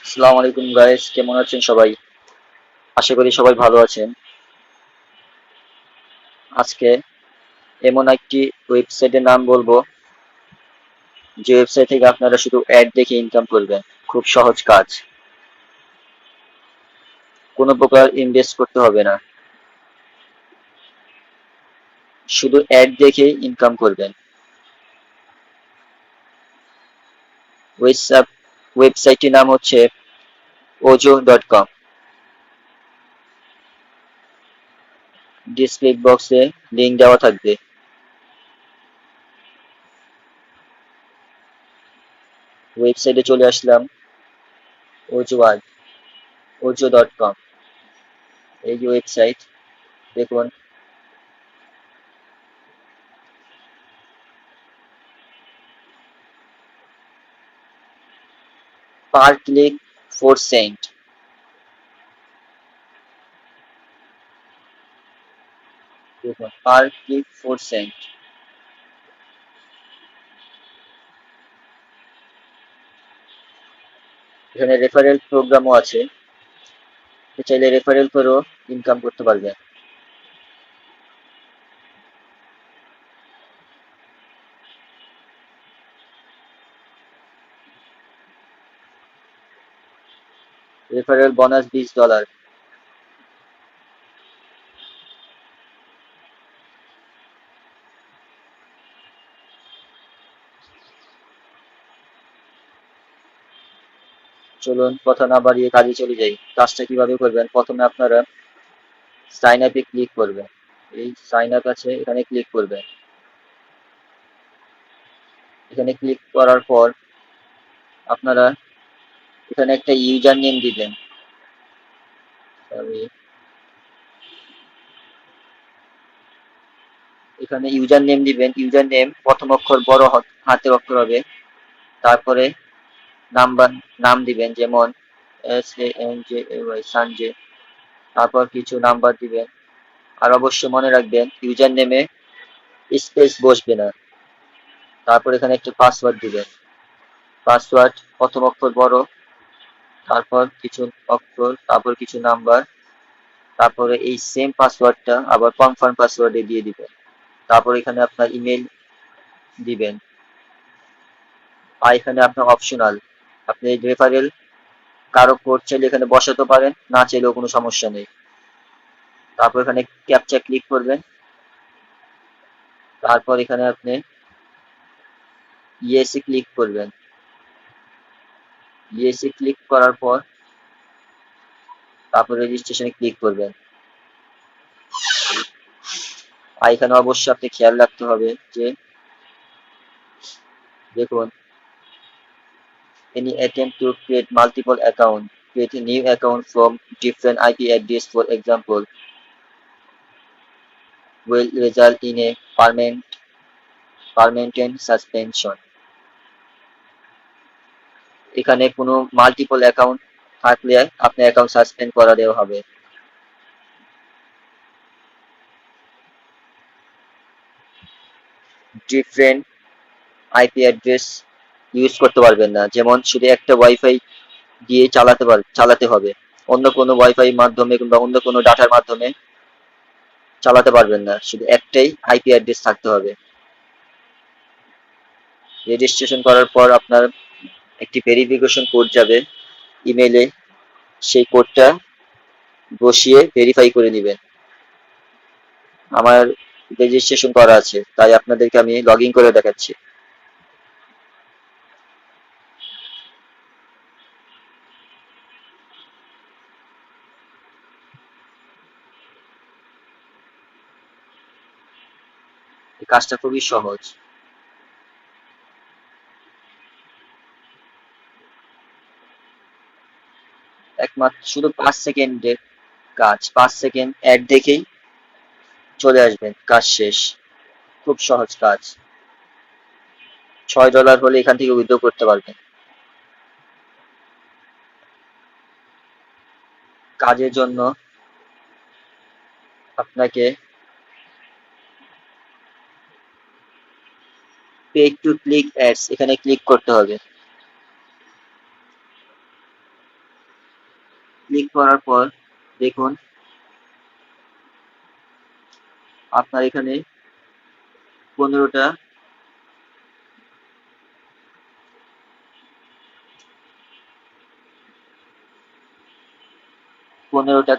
আসসালামু আলাইকুম গাইস, কেমন আছেন সবাই? আশা করি সবাই ভালো আছেন। আজকে এমন একটি ওয়েবসাইটের নাম বলবো যে ওয়েবসাইট থেকে আপনারা শুধু অ্যাড দেখে ইনকাম করবেন। খুব সহজ কাজ, কোনো প্রকার ইনভেস্ট করতে হবে না, শুধু অ্যাড দেখে ইনকাম করবেন। ওয়েবসাইট ওয়েবসাইটটির নাম হচ্ছে ojo.com। ডিসক্রিপশন বক্সে লিংক দেওয়া থাকবে। ওয়েবসাইটে চলে আসলাম, ojo.com। এই যে ওয়েবসাইট, দেখুন পার ক্লিক 4 সেন্ট। দেখুন পার ক্লিক 4 সেন্ট। এখানে রেফারেল প্রোগ্রামও আছে, চাইলে রেফারেল করেও ইনকাম করতে পারবেন। Referral bonus $20। চলুন কথা না বাড়িয়ে কাজে চলে যাই। কাজটা কিভাবে করবেন, প্রথমে আপনারা সাইন আপে ক্লিক করবেন। এই সাইন আপ আছে, এখানে ক্লিক করবেন। এখানে ক্লিক করার পর আপনারা এখানে একটা ইউজার নেম দিবেন। Sorry, এখানে ইউজার নেম দিবেন। ইউজার নেম প্রথম অক্ষর বড় হাতের অক্ষর হবে, তারপরে নাম্বার নাম দিবেন, যেমন SANJAY সঞ্জয়। তারপর কিছু নাম্বার দিবেন। আর অবশ্যই মনে রাখবেন ইউজার নেমে স্পেস বসবে না। তারপর এখানে একটা পাসওয়ার্ড দিবেন। পাসওয়ার্ড প্রথম অক্ষর বড়, তারপর কিছু অক্ষর, তারপর কিছু নাম্বার, তারপরে এই সেম পাসওয়ার্ডটা আবার কনফার্ম পাসওয়ার্ডে দিয়ে দিবেন। তারপর এখানে আপনার ইমেল দিবেন। আর এখানে আপনার অপশনাল, আপনি রেফারেল কারো কোড চাইলে এখানে বসাতে পারেন, না চাইলেও কোনো সমস্যা নেই। তারপর এখানে ক্যাপচা ক্লিক করবেন। তারপর এখানে আপনি ইয়েসে ক্লিক করবেন। ইয়েসে ক্লিক করার পর তারপর রেজিস্ট্রেশনে ক্লিক করবেন। আর এখানে অবশ্যই আপনি খেয়াল রাখতে হবে যে, দেখুন, any attempt to create multiple account, create a new account from different IP address, for example, will result in a permanent suspension. এখানে কোনো মাল্টিপল অ্যাকাউন্ট থাকলে আপনার অ্যাকাউন্ট সাসপেন্ড করা দেওয়া হবে। ডিফারেন্ট আইপি অ্যাড্রেস ইউজ করতে পারবেন না, যেমন শুধু একটা ওয়াইফাই দিয়ে চালাতে হবে। অন্য কোনো ওয়াইফাই মাধ্যমে কিংবা অন্য কোনো ডাটার মাধ্যমে চালাতে পারবেন না, শুধু একটাই আইপি অ্যাড্রেস থাকতে হবে। রেজিস্ট্রেশন করার পর আপনার একটি ভেরিফিকেশন কোড যাবে ইমেইলে, সেই কোডটা বসিয়ে ভেরিফাই করে নেবেন। আমার রেজিস্ট্রেশন করা আছে, তাই আপনাদেরকে আমি লগ ইন করে দেখাচ্ছি। এই কাজটা খুবই সহজ। একমাত্র শুধু 5 সেকেন্ডের কাজ, 5 সেকেন্ড অ্যাড দেখেই চলে আসবেন, কাজ শেষ। খুব সহজ কাজ। $6 হলে এখান থেকে উইথড্র করতে পারবেন। কাজের জন্য আপনাকে পে টু ক্লিক অ্যাডস এখানে ক্লিক করতে হবে। ক্লিক করার পর দেখুন আপনার এখানে 15টা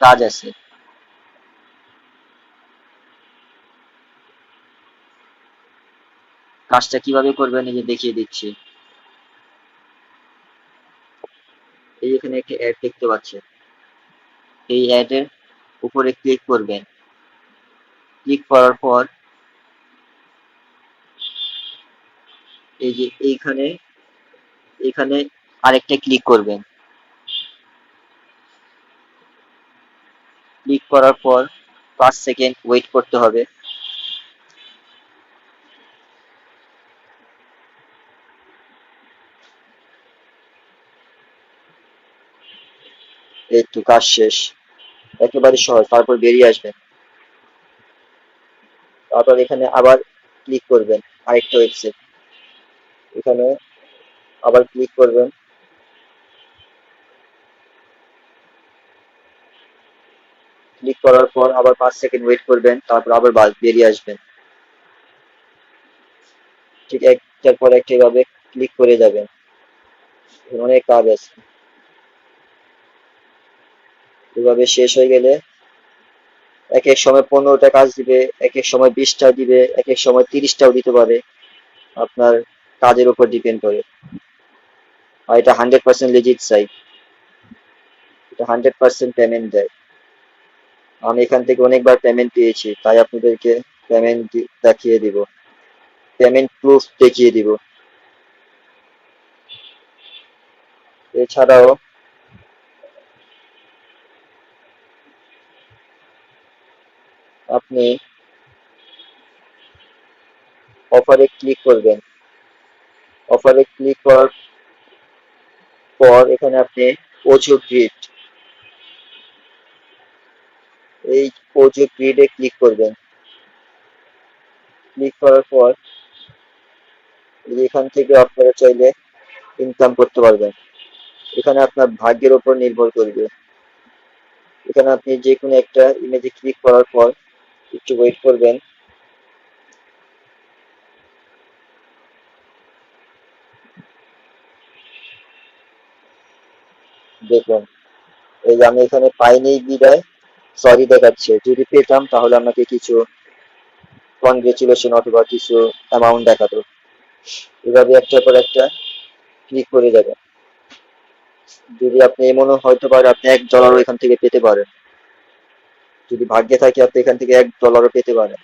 কাজ আছে। কাজটা কিভাবে করবেন এই যে দেখিয়ে দিচ্ছি। এই এখানে একটি অ্যাড দেখতে পাচ্ছেন, এই অ্যাডের উপরে ক্লিক করবেন। ক্লিক করার পর এই যে এখানে আরেকটা ক্লিক করবেন। ক্লিক করার পর 5 সেকেন্ড ওয়েট করতে হবে। এই তো কাজ শেষ, একেবারে সহজ। তারপর বেরিয়ে আসবেন, তারপর এখানে আবার ক্লিক করবেন আরেকটা ওয়েবসাইট, এখানে আবার ক্লিক করবেন। ক্লিক করার পর আবার 5 সেকেন্ড ওয়েট করবেন, তারপর আবার বেরিয়ে আসবেন। ঠিক একটার পর একটা এভাবে ক্লিক করে যাবেন। অনেক কাজ আছে, এভাবে শেষ হয়ে গেলে এক এক সময় 15টা কাজ দিবে, এক এক সময় 20টা দিবে, এক এক সময় 30টাও দিতে পারে, আপনার কাজের উপর ডিপেন্ড করে। আর এটা 100% লিজিট সাইট, এটা 100% পেমেন্ট দেয়। আমি এখান থেকে অনেকবার পেমেন্ট পেয়েছি, তাই আপনাদেরকে পেমেন্ট দেখিয়ে দিব, পেমেন্ট প্রুফ দেখিয়ে দিব। এছাড়াও আপনি অফারে ক্লিক করবেন। অফারে ক্লিক করার পর এখানে আপনি ওজো গ্রিড, এই ওজো গ্রিডে ক্লিক করবেন। ক্লিক করার পর এখান থেকে আপনারা চাইলে ইনকাম করতে পারবেন। এখানে আপনার ভাগ্যের উপর নির্ভর করবে। এখানে আপনি যে কোনো একটা ইমেজে ক্লিক করার পর একটু ওয়েট করবেন। দেখুন এই যে আমি এখানে পাইনি বিদায় সরি দেখাচ্ছে, যদি পেতাম তাহলে আমাকে কিছু কনগ্রেচুলেশন অথবা কিছু অ্যামাউন্ট দেখাতো। এভাবে একটার পর একটা ক্লিক করে যাবেন। যদি আপনি এমনও হয়তো পারে আপনি $1 এখান থেকে পেতে পারেন, যদি ভাগ্যে থাকে আপনি এখান থেকে $1 পেতে পারেন।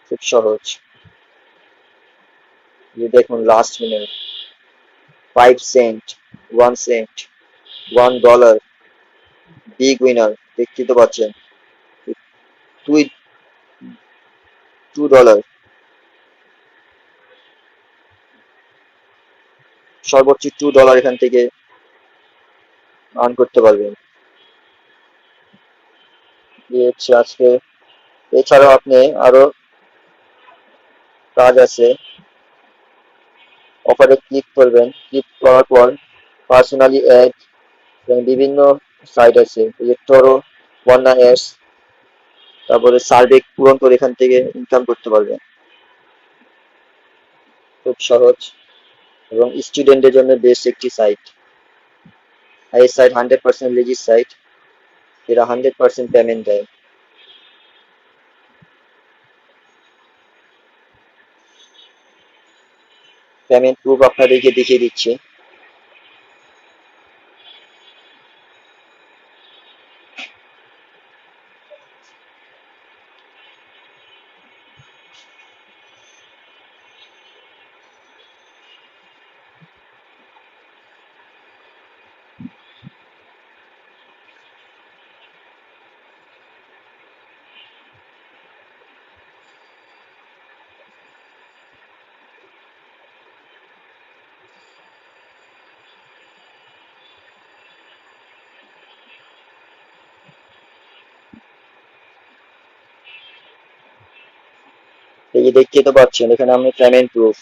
খুব সহজ। যে দেখুন last minute, 5 cent, 1 cent, $1, big winner দেখতে তো পাচ্ছেন, দুই $2, সর্বোচ্চ $2 এখান থেকে আর্ন করতে পারবেন। এই হচ্ছে আজকে। এছাড়াও আপনি আরো কাজ আছে। অফারে ক্লিক করবেন, ক্লিক করার পর পার্সোনালি অ্যাড, বিভিন্ন সাইট আছে, এই যে টরো, বন্যা অ্যাডস, তারপরে সার্ভে পূরণ করে এখান থেকে ইনকাম করতে পারবেন। খুব সহজ এবং স্টুডেন্টের জন্য বেস্ট একটি সাইট। এই সাইট 100% লিজিট সাইট, এরা 100% পেমেন্ট দেয়। পেমেন্ট প্রুফ আপনাদেরকে দেখিয়ে দিচ্ছি। এই যে দেখতে তো পাচ্ছেন এখানে আমি পেমেন্ট প্রুফ,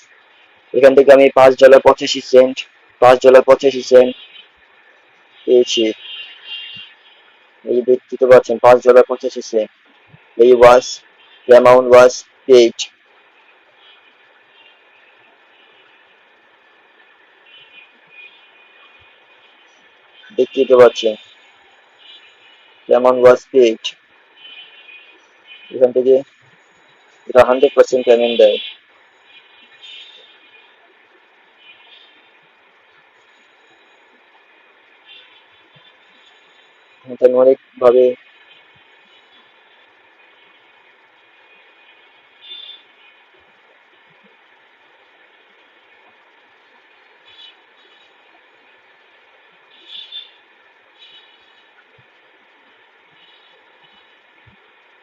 এখান থেকে আমি $5.85, $5.85 পেয়েছি। এই দেখতে তো পাচ্ছেন $5 এসেছে। এই ওয়াজ অ্যামাউন্ট ওয়াজ পেইড। দেখতেই তো পাচ্ছেন অ্যামাউন্ট ওয়াজ পেইড। এখান থেকে এটা 100% পেমেন্ট দেয়। এখানে অনেক ভাবে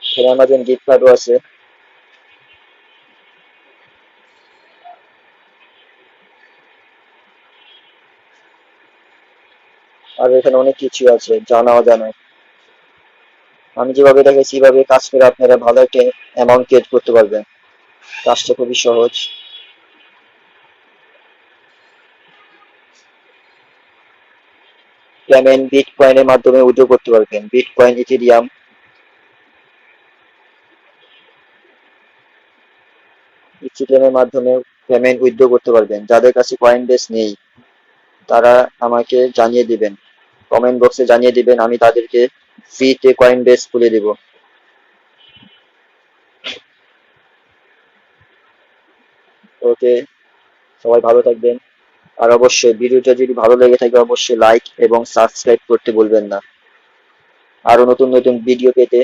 এখানে আমাদের গিফট কার্ডও আছে। আর এখানে অনেক কিছু আছে জানা অজানা। আমি যেভাবে দেখেছি এইভাবে কাজ করে আপনারা ভালো একটা অ্যামাউন্ট ক্রিয়েট করতে পারবেন। কাজটা খুবই সহজ। পেমেন্ট বিটকয়েনের মাধ্যমে উইথড্র করতে পারবেন। বিটকয়েন, ইথেরিয়াম, ইথেরিয়ামের মাধ্যমে পেমেন্ট উইথড্র করতে পারবেন। যাদের কাছে কয়েন বেস নেই তারা আমাকে জানিয়ে দিবেন, কমেন্ট বক্সে জানিয়ে দিবেন, আমি তাদেরকে ফ্রিতে কয়েন বেস খুলে দিব। ওকে, সবাই ভালো থাকবেন। আর অবশ্যই ভিডিওটা যদি ভালো লেগে থাকে অবশ্যই লাইক এবং সাবস্ক্রাইব করতে ভুলবেন না। আরো নতুন নতুন ভিডিও পেতে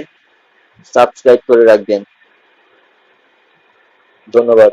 সাবস্ক্রাইব করে রাখবেন। ধন্যবাদ।